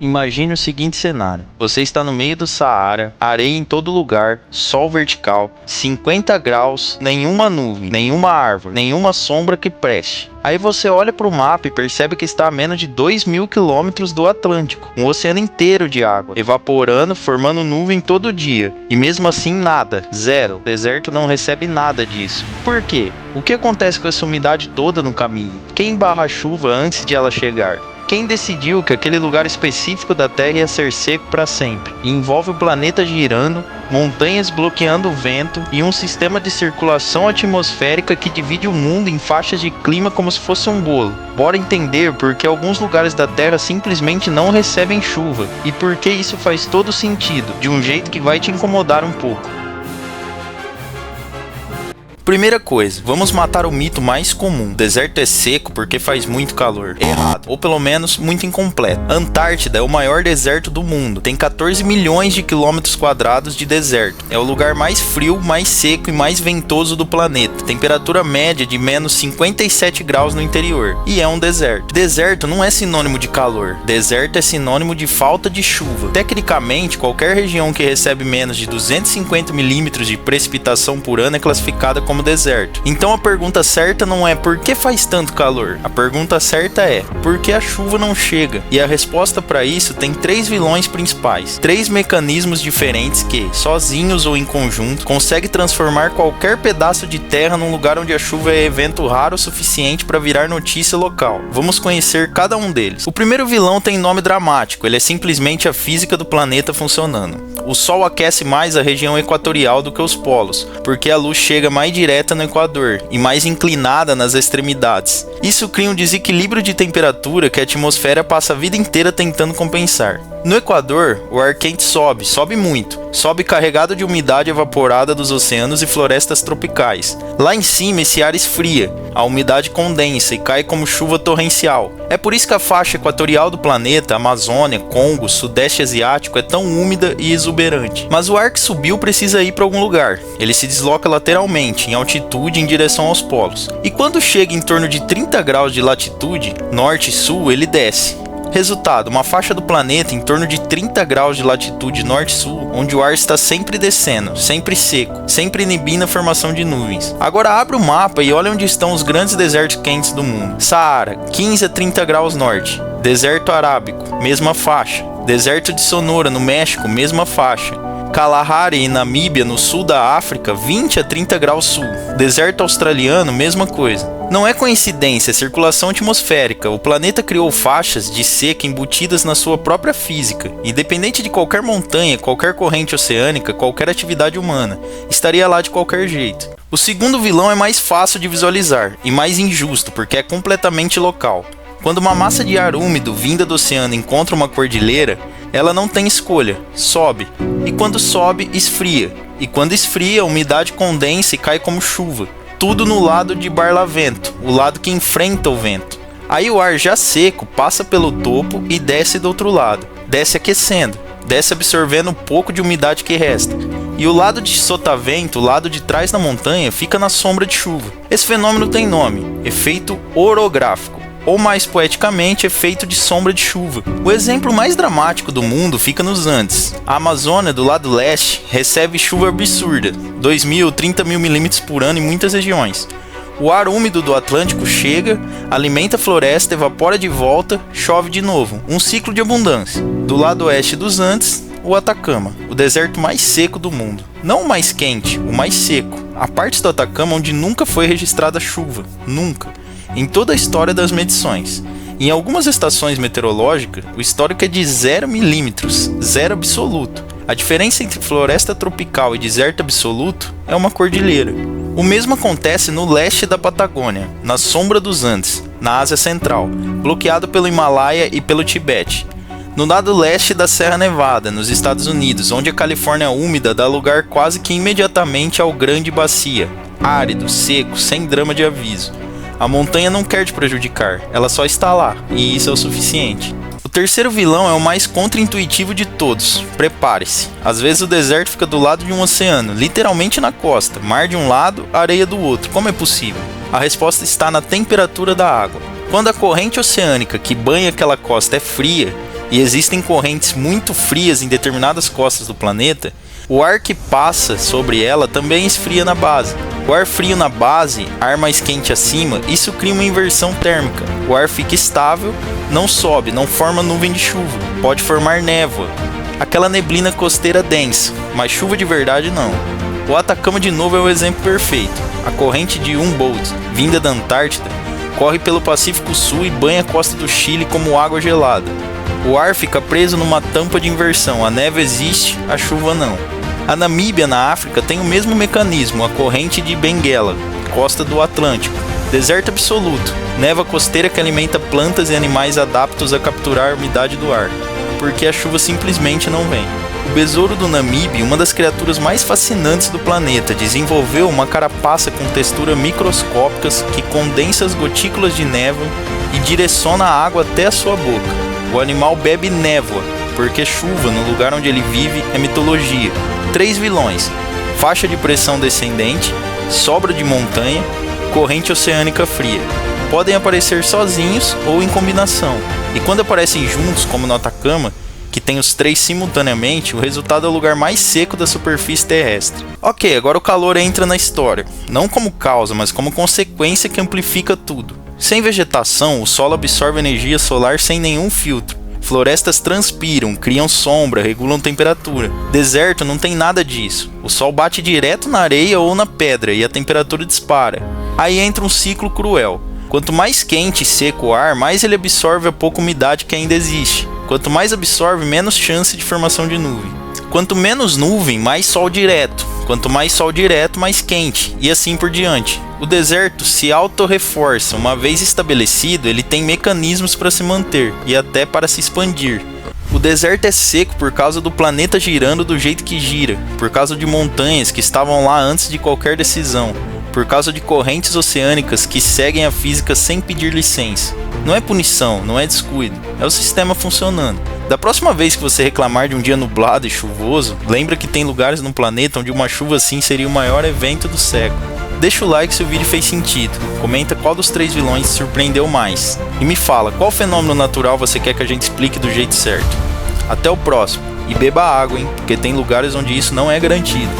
Imagine o seguinte cenário: você está no meio do Saara, areia em todo lugar, sol vertical, 50 graus, nenhuma nuvem, nenhuma árvore, nenhuma sombra que preste. Aí você olha para o mapa e percebe que está a menos de 2.000 quilômetros do Atlântico, um oceano inteiro de água, evaporando, formando nuvem todo dia. E mesmo assim nada, zero. O deserto não recebe nada disso. Por quê? O que acontece com essa umidade toda no caminho? Quem barra a chuva antes de ela chegar? Quem decidiu que aquele lugar específico da Terra ia ser seco para sempre? E envolve o planeta girando, montanhas bloqueando o vento e um sistema de circulação atmosférica que divide o mundo em faixas de clima como se fosse um bolo. Bora entender por que alguns lugares da Terra simplesmente não recebem chuva e por que isso faz todo sentido, de um jeito que vai te incomodar um pouco. Primeira coisa, vamos matar o mito mais comum: deserto é seco porque faz muito calor. Errado, ou pelo menos muito incompleto. Antártida é o maior deserto do mundo, tem 14 milhões de quilômetros quadrados de deserto. É o lugar mais frio, mais seco e mais ventoso do planeta. Temperatura média de menos 57 graus no interior. E é um deserto. Deserto não é sinônimo de calor, deserto é sinônimo de falta de chuva. Tecnicamente, qualquer região que recebe menos de 250 milímetros de precipitação por ano é classificada como deserto. Então a pergunta certa não é por que faz tanto calor. A pergunta certa é por que a chuva não chega. E a resposta para isso tem 3 vilões principais. 3 mecanismos diferentes que, sozinhos ou em conjunto, conseguem transformar qualquer pedaço de terra num lugar onde a chuva é evento raro o suficiente para virar notícia local. Vamos conhecer cada um deles. O primeiro vilão tem nome dramático. Ele é simplesmente a física do planeta funcionando. O Sol aquece mais a região equatorial do que os polos, porque a luz chega mais direta no Equador e mais inclinada nas extremidades. Isso cria um desequilíbrio de temperatura que a atmosfera passa a vida inteira tentando compensar. No Equador, o ar quente sobe muito. Sobe carregado de umidade evaporada dos oceanos e florestas tropicais. Lá em cima, esse ar esfria, a umidade condensa e cai como chuva torrencial. É por isso que a faixa equatorial do planeta, Amazônia, Congo, Sudeste Asiático, é tão úmida e exuberante. Mas o ar que subiu precisa ir para algum lugar. Ele se desloca lateralmente, em altitude em direção aos polos. E quando chega em torno de 30 graus de latitude, norte e sul, ele desce. Resultado, uma faixa do planeta em torno de 30 graus de latitude norte-sul, onde o ar está sempre descendo, sempre seco, sempre inibindo a formação de nuvens. Agora abre o mapa e olha onde estão os grandes desertos quentes do mundo. Saara, 15 a 30 graus norte. Deserto Arábico, mesma faixa. Deserto de Sonora, no México, mesma faixa. Kalahari e Namíbia, no sul da África, 20 a 30 graus sul. Deserto australiano, mesma coisa. Não é coincidência, é circulação atmosférica. O planeta criou faixas de seca embutidas na sua própria física. Independente de qualquer montanha, qualquer corrente oceânica, qualquer atividade humana, estaria lá de qualquer jeito. O segundo vilão é mais fácil de visualizar e mais injusto, porque é completamente local. Quando uma massa de ar úmido vinda do oceano encontra uma cordilheira, ela não tem escolha, sobe. E quando sobe, esfria. E quando esfria, a umidade condensa e cai como chuva. Tudo no lado de Barlavento, o lado que enfrenta o vento. Aí o ar já seco passa pelo topo e desce do outro lado. Desce aquecendo, desce absorvendo um pouco de umidade que resta. E o lado de sotavento, o lado de trás da montanha, fica na sombra de chuva. Esse fenômeno tem nome, efeito orográfico. Ou mais poeticamente, efeito de sombra de chuva. O exemplo mais dramático do mundo fica nos Andes. A Amazônia, do lado leste, recebe chuva absurda, 2.000, 30.000 milímetros por ano em muitas regiões. O ar úmido do Atlântico chega, alimenta a floresta, evapora de volta, chove de novo. Um ciclo de abundância. Do lado oeste dos Andes, o Atacama, o deserto mais seco do mundo. Não o mais quente, o mais seco. Há partes do Atacama onde nunca foi registrada chuva. Nunca. Em toda a história das medições. Em algumas estações meteorológicas, o histórico é de 0 milímetros, zero absoluto. A diferença entre floresta tropical e deserto absoluto é uma cordilheira. O mesmo acontece no leste da Patagônia, na sombra dos Andes, na Ásia Central, bloqueado pelo Himalaia e pelo Tibete. No lado leste da Serra Nevada, nos Estados Unidos, onde a Califórnia úmida dá lugar quase que imediatamente ao Grande Bacia, árido, seco, sem drama de aviso. A montanha não quer te prejudicar, ela só está lá, e isso é o suficiente. O terceiro vilão é o mais contra-intuitivo de todos. Prepare-se. Às vezes o deserto fica do lado de um oceano, literalmente na costa, mar de um lado, areia do outro. Como é possível? A resposta está na temperatura da água. Quando a corrente oceânica que banha aquela costa é fria, e existem correntes muito frias em determinadas costas do planeta, o ar que passa sobre ela também esfria na base. O ar frio na base, ar mais quente acima, isso cria uma inversão térmica. O ar fica estável, não sobe, não forma nuvem de chuva, pode formar névoa, aquela neblina costeira densa, mas chuva de verdade não. O Atacama de novo é o exemplo perfeito. A corrente de Humboldt, vinda da Antártida, corre pelo Pacífico Sul e banha a costa do Chile como água gelada. O ar fica preso numa tampa de inversão, a neve existe, a chuva não. A Namíbia, na África, tem o mesmo mecanismo, a corrente de Benguela, costa do Atlântico. Deserto absoluto, neva costeira que alimenta plantas e animais adaptos a capturar a umidade do ar, porque a chuva simplesmente não vem. O besouro do Namíbia, uma das criaturas mais fascinantes do planeta, desenvolveu uma carapaça com textura microscópicas que condensa as gotículas de névoa e direciona a água até a sua boca. O animal bebe névoa, porque chuva no lugar onde ele vive é mitologia. 3 vilões: faixa de pressão descendente, sobra de montanha, corrente oceânica fria. Podem aparecer sozinhos ou em combinação, e quando aparecem juntos, como no Atacama, que tem os 3 simultaneamente, o resultado é o lugar mais seco da superfície terrestre. Ok, agora o calor entra na história, não como causa, mas como consequência que amplifica tudo. Sem vegetação, o solo absorve energia solar sem nenhum filtro. Florestas transpiram, criam sombra, regulam temperatura. Deserto não tem nada disso. O sol bate direto na areia ou na pedra e a temperatura dispara. Aí entra um ciclo cruel. Quanto mais quente e seco o ar, mais ele absorve a pouca umidade que ainda existe. Quanto mais absorve, menos chance de formação de nuvem. Quanto menos nuvem, mais sol direto. Quanto mais sol direto, mais quente, e assim por diante. O deserto se autorreforça. Uma vez estabelecido, ele tem mecanismos para se manter e até para se expandir. O deserto é seco por causa do planeta girando do jeito que gira, por causa de montanhas que estavam lá antes de qualquer decisão, por causa de correntes oceânicas que seguem a física sem pedir licença. Não é punição, não é descuido, é o sistema funcionando. Da próxima vez que você reclamar de um dia nublado e chuvoso, lembra que tem lugares no planeta onde uma chuva assim seria o maior evento do século. Deixa o like se o vídeo fez sentido, comenta qual dos 3 vilões te surpreendeu mais, e me fala qual fenômeno natural você quer que a gente explique do jeito certo. Até o próximo, e beba água, hein, porque tem lugares onde isso não é garantido.